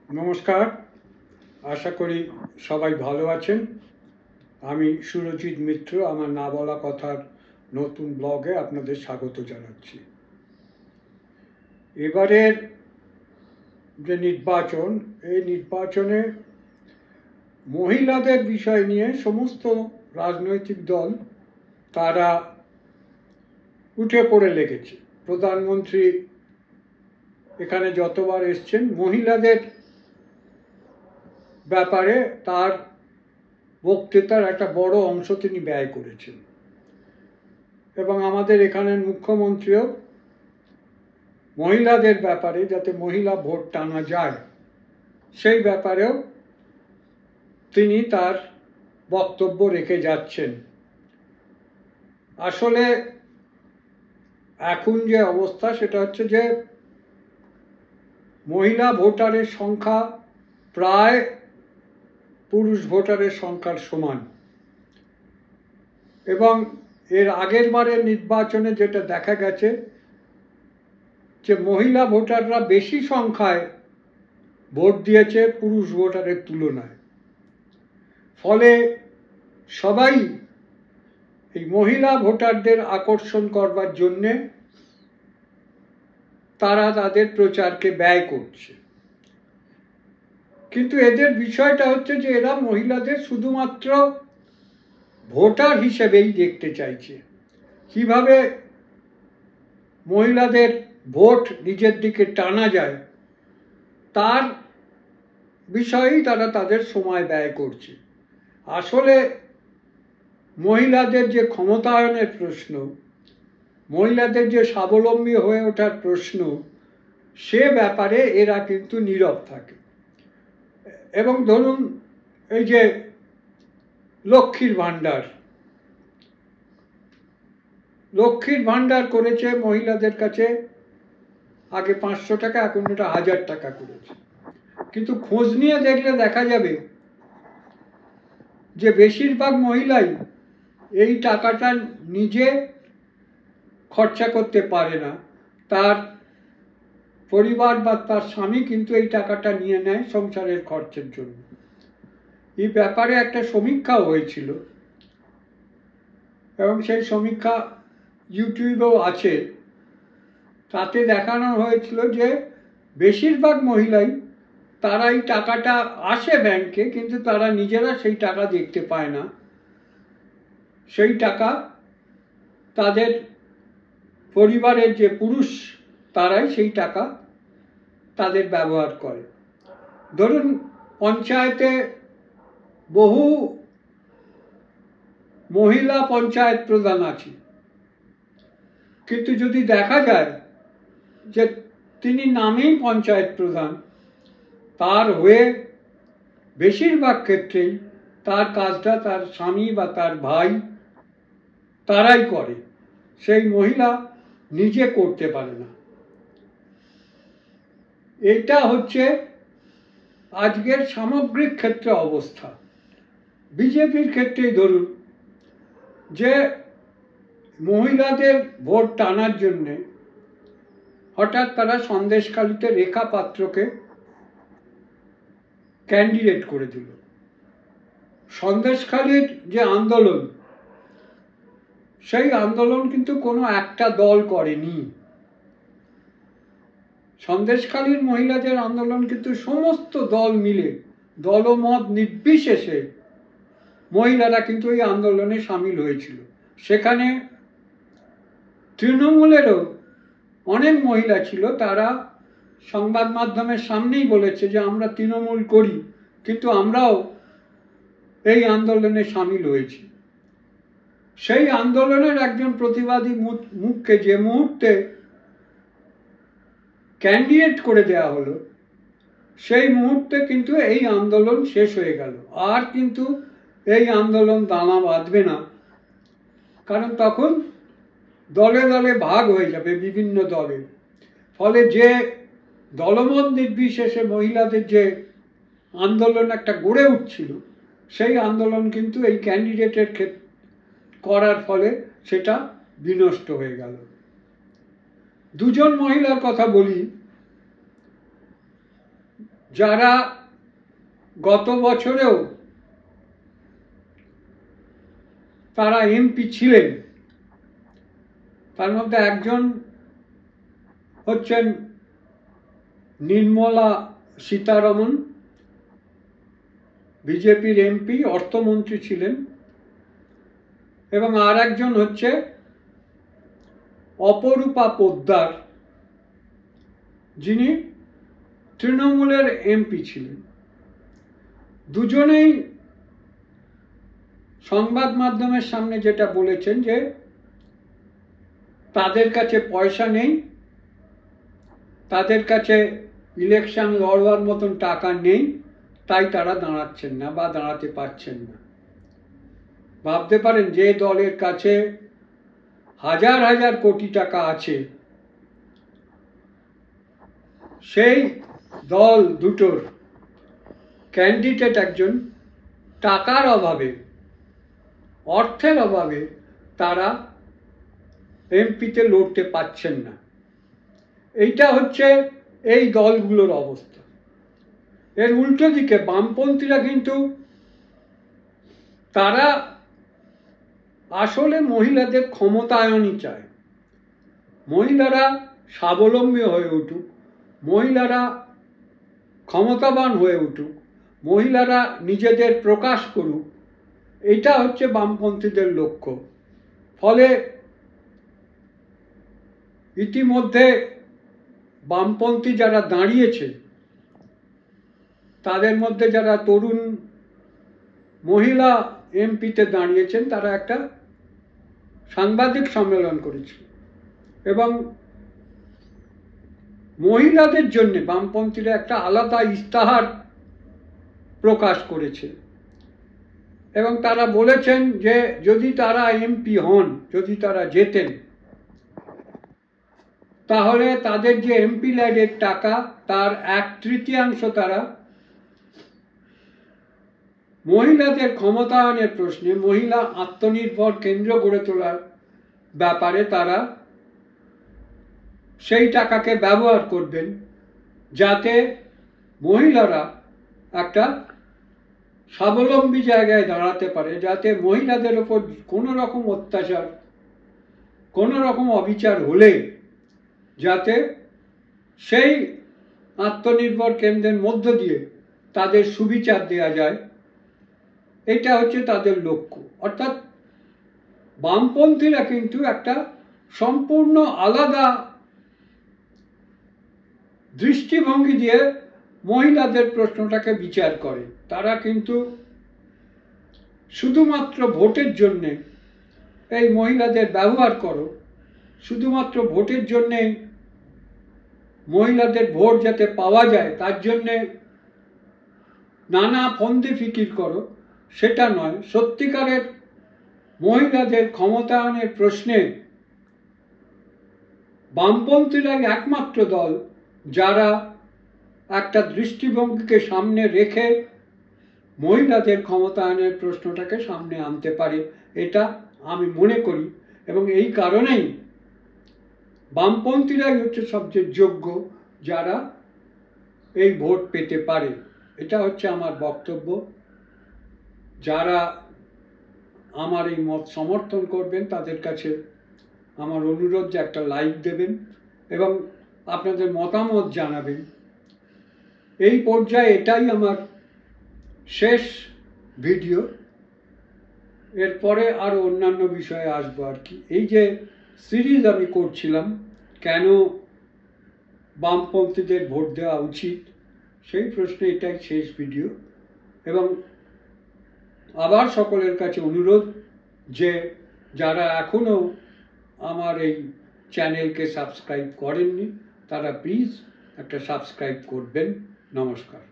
নমস্কার, আশা করি সবাই ভালো আছেন। আমি সুরজিৎ মিত্র, আমার না বলা কথার নতুন ব্লগে আপনাদের স্বাগত জানাচ্ছি। এবারের যে নির্বাচন, এই নির্বাচনে মহিলাদের বিষয় নিয়ে সমস্ত রাজনৈতিক দল তারা উঠে পড়ে লেগেছে। প্রধানমন্ত্রী এখানে যতবার এসছেন মহিলাদের ব্যাপারে তার বক্তৃতার একটা বড় অংশ তিনি ব্যয় করেছেন, এবং আমাদের এখানের মুখ্যমন্ত্রীও মহিলাদের ব্যাপারে, যাতে মহিলা ভোট টানা যায় সেই ব্যাপারেও তিনি তার বক্তব্য রেখে যাচ্ছেন। আসলে এখন যে অবস্থা সেটা হচ্ছে যে মহিলা ভোটারের সংখ্যা প্রায় পুরুষ ভোটারের সংখ্যার সমান, এবং এর আগের বারের নির্বাচনে যেটা দেখা গেছে যে মহিলা ভোটাররা বেশি সংখ্যায় ভোট দিয়েছে পুরুষ ভোটারের তুলনায়। ফলে সবাই এই মহিলা ভোটারদের আকর্ষণ করবার জন্যে তারা তাদের প্রচারকে ব্যয় করছে। কিন্তু এদের বিষয়টা হচ্ছে যে এরা মহিলাদের শুধুমাত্র ভোটার হিসেবেই দেখতে চাইছে। কিভাবে মহিলাদের ভোট নিজের দিকে টানা যায় তার বিষয়েই তারা তাদের সময় ব্যয় করছে। আসলে মহিলাদের যে ক্ষমতায়নের প্রশ্ন, মহিলাদের যে স্বাবলম্বী হয়ে ওঠার প্রশ্ন, সে ব্যাপারে এরা কিন্তু নীরব থাকে। এবং ধরুন এই যে লক্ষ্মীর ভাণ্ডার করেছে মহিলাদের কাছে, আগে 500 টাকা, এখন এটা 1000 টাকা করেছে। কিন্তু খোঁজ নিয়ে দেখলে দেখা যাবে যে বেশিরভাগ মহিলাই এই টাকাটা নিজে খরচা করতে পারে না, তার পরিবার বা তার স্বামী কিন্তু এই টাকাটা নিয়ে নেয় সংসারের খরচের জন্য। এই ব্যাপারে একটা সমীক্ষাও হয়েছিল, এবং সেই সমীক্ষা ইউটিউবেও আছে। তাতে দেখানো হয়েছিল যে বেশিরভাগ মহিলাই তারা এই টাকাটা আসে ব্যাংকে, কিন্তু তারা নিজেরা সেই টাকা দেখতে পায় না। সেই টাকা তাদের পরিবারের যে পুরুষ, তারাই সেই টাকা তাদের ব্যবহার করে। ধরুন পঞ্চায়েতে বহু মহিলা পঞ্চায়েত প্রধান আছে, কিন্তু যদি দেখা যায় যে তিনি নামেই পঞ্চায়েত প্রধান, তার হয়ে বেশিরভাগ ক্ষেত্রেই তার কাজটা তার স্বামী বা তার ভাই তারাই করে, সেই মহিলা নিজে করতে পারে না। এটা হচ্ছে আজকের সামগ্রিক ক্ষেত্রে অবস্থা। বিজেপির ক্ষেত্রেই ধরুন যে মহিলাদের ভোট টানার জন্যে হঠাৎ তারা সন্দেশখালিতে রেখা পাত্রকে ক্যান্ডিডেট করে দিল। সন্দেশখালির যে আন্দোলন, সেই আন্দোলন কিন্তু কোনো একটা দল করেনি। সন্দেশখালির মহিলাদের আন্দোলন কিন্তু সমস্ত দল মিলে, দলমত নির্বিশেষে মহিলারা কিন্তু এই আন্দোলনে সামিল হয়েছিল। সেখানে তৃণমূলেরও অনেক মহিলা ছিল, তারা সংবাদ মাধ্যমের সামনেই বলেছে যে আমরা তৃণমূল করি, কিন্তু আমরাও এই আন্দোলনে সামিল হয়েছি। সেই আন্দোলনের একজন প্রতিবাদী মুখকে যে মুহূর্তে ক্যান্ডিডেট করে দেওয়া হলো, সেই মুহূর্তে কিন্তু এই আন্দোলন শেষ হয়ে গেল। আর কিন্তু এই আন্দোলন দানা বাঁধবে না, কারণ তখন দলে দলে ভাগ হয়ে যাবে বিভিন্ন দলে। ফলে যে দলমত নির্বিশেষে মহিলাদের যে আন্দোলন একটা গড়ে উঠছিল, সেই আন্দোলন কিন্তু এই ক্যান্ডিডেটের করার ফলে সেটা বিনষ্ট হয়ে গেল। দুজন মহিলার কথা বলি। যারা গত বছরেও তারা এমপি ছিলেন, তার মধ্যে একজন হচ্ছেন নির্মলা সীতারমণ, বিজেপির এমপি, অর্থমন্ত্রী ছিলেন, এবং আর একজন হচ্ছে অপরূপা পোদ্দার, যিনি তৃণমূলের এমপি ছিলেন। দুজনেই সংবাদ মাধ্যমের সামনে যেটা বলেছেন যে তাদের কাছে পয়সা নেই, তাদের কাছে ইলেকশন লড়বার মতন টাকা নেই, তাই তারা দাঁড়াচ্ছেন না বা দাঁড়াতে পারছেন না। ভাবতে পারেন যে দলের কাছে হাজার হাজার কোটি টাকা আছে, সেই দল দুটোর ক্যান্ডিডেট একজন টাকার অভাবে, অর্থের অভাবে তারা এমপিতে লড়তে পারছেন না। এইটা হচ্ছে এই দলগুলোর অবস্থা। এর উল্টো দিকে বামপন্থীরা কিন্তু তারা আসলে মহিলাদের ক্ষমতায়নই চায়। মহিলারা স্বাবলম্বী হয়ে উঠুক, মহিলারা ক্ষমতাবান হয়ে উঠুক, মহিলারা নিজেদের প্রকাশ করুক, এটা হচ্ছে বামপন্থীদের লক্ষ্য। ফলে ইতিমধ্যে বামপন্থী যারা দাঁড়িয়েছে, তাদের মধ্যে যারা তরুণ মহিলা এমপিতে দাঁড়িয়েছেন, তারা একটা সাংবাদিক সম্মেলন করেছিল এবং মহিলাদের জন্য বামপন্থীরা একটা আলাদা ইস্তাহার প্রকাশ করেছে এবং তারা বলেছেন যে যদি তারা এমপি হন, যদি তারা জেতেন, তাহলে তাদের যে এমপি ল্যাডের টাকা তার 1/3 তারা মহিলাদের ক্ষমতায়নের প্রশ্নে, মহিলা আত্মনির্ভর কেন্দ্র গড়ে তোলার ব্যাপারে তারা সেই টাকাকে ব্যবহার করবেন, যাতে মহিলারা একটা স্বাবলম্বী জায়গায় দাঁড়াতে পারে, যাতে মহিলাদের ওপর কোনো রকম অত্যাচার, কোনো রকম অবিচার হলে যাতে সেই আত্মনির্ভর কেন্দ্রের মধ্য দিয়ে তাদের সুবিচার দেওয়া যায়। এটা হচ্ছে তাদের লক্ষ্য। অর্থাৎ বামপন্থীরা কিন্তু একটা সম্পূর্ণ আলাদা দৃষ্টিভঙ্গি দিয়ে মহিলাদের প্রশ্নটাকে বিচার করে। তারা কিন্তু শুধুমাত্র ভোটের জন্যে এই মহিলাদের ব্যবহার করো, শুধুমাত্র ভোটের জন্যে মহিলাদের ভোট যাতে পাওয়া যায় তার জন্যে নানা ফন্দি ফিকির করো, সেটা নয়। সত্যিকারের মহিলাদের ক্ষমতায়নের প্রশ্নে বামপন্থীরাই একমাত্র দল যারা একটা দৃষ্টিভঙ্গিকে সামনে রেখে মহিলাদের ক্ষমতায়নের প্রশ্নটাকে সামনে আনতে পারে, এটা আমি মনে করি। এবং এই কারণেই বামপন্থীরাই হচ্ছে সবচেয়ে যোগ্য যারা এই ভোট পেতে পারে। এটা হচ্ছে আমার বক্তব্য। যারা আমার এই মত সমর্থন করবেন তাদের কাছে আমার অনুরোধ যে একটা লাইক দেবেন এবং আপনাদের মতামত জানাবেন। এই পর্যায়ে এটাই আমার শেষ ভিডিও। এরপরে আরও অন্যান্য বিষয়ে আসবো আর কি। এই যে সিরিজ আমি করছিলাম, কেন বামপন্থীদের ভোট দেওয়া উচিত, সেই প্রশ্নে এটাই শেষ ভিডিও। এবং আবার সকলের কাছে অনুরোধ যে যারা এখনও আমার এই চ্যানেলকে সাবস্ক্রাইব করেননি তারা প্লিজ একটা সাবস্ক্রাইব করবেন। নমস্কার।